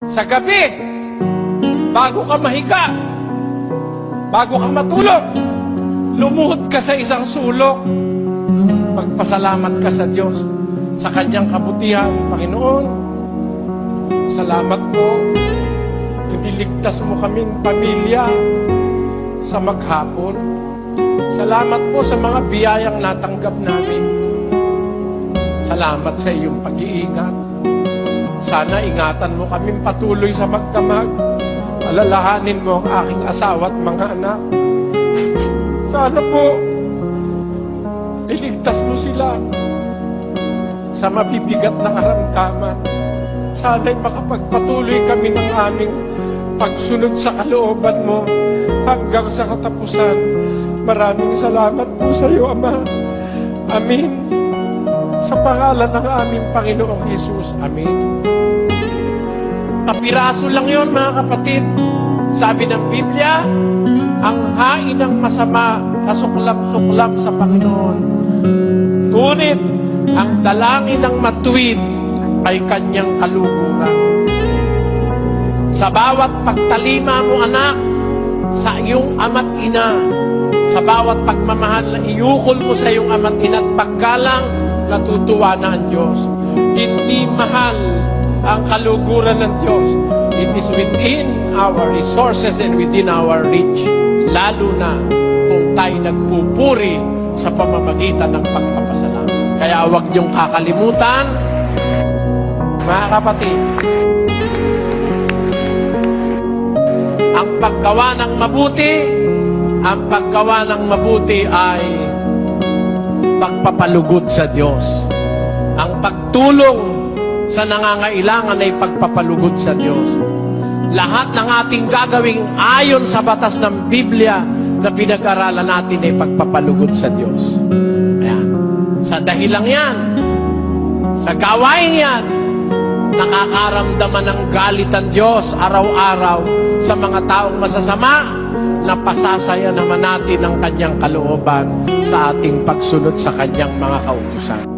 Sa gabi, bago ka mahiga, bago ka matulog, lumuhod ka sa isang sulok. Magpasalamat ka sa Diyos, sa Kanyang kabutihan. Panginoon, salamat po. Iniligtas mo kaming pamilya sa maghapon. Salamat po sa mga biyayang natanggap namin. Salamat sa iyong pag-iingat. Sana ingatan mo kaming patuloy sa magdamag. Alalahanin mo ang aking asawa at mga anak. Sana po, iligtas mo sila sa mabibigat na karamdaman. Sana'y makapagpatuloy kami ng aming pagsunod sa kalooban mo hanggang sa katapusan. Maraming salamat po sa iyo, Ama. Amin. Sa pangalan ng aming Panginoong Hesus. Amen. Kapiraso lang yon, mga kapatid. Sabi ng Biblia, ang hain ng masama kasuklam-suklam sa Panginoon. Ngunit ang dalangin ng matuwid ay kanyang kaluguran. Sa bawat pagtalima mo, anak, sa iyong ama't ina, sa bawat pagmamahal na iukol mo sa iyong ama't ina at paggalang, natutuwa na ang Diyos. Hindi mahal ang kaluguran ng Diyos. It is within our resources and within our reach. Lalo na kung tayo nagpupuri sa pamamagitan ng pagpapasalamat. Kaya huwag niyong kakalimutan, mga kapatid, ang paggawa ng mabuti ay pagpapalugod sa Diyos. Ang pagtulong sa nangangailangan ay pagpapalugod sa Diyos. Lahat ng ating gagawing ayon sa batas ng Biblia na pinag-aralan natin ay pagpapalugod sa Diyos. Ayan. Sa dahilang yan, sa gawain yan, nakakaramdaman ng galit ang Diyos araw-araw sa mga taong masasama, na pasasaya naman natin ang kanyang kalooban sa ating pagsunod sa kanyang mga kautusan.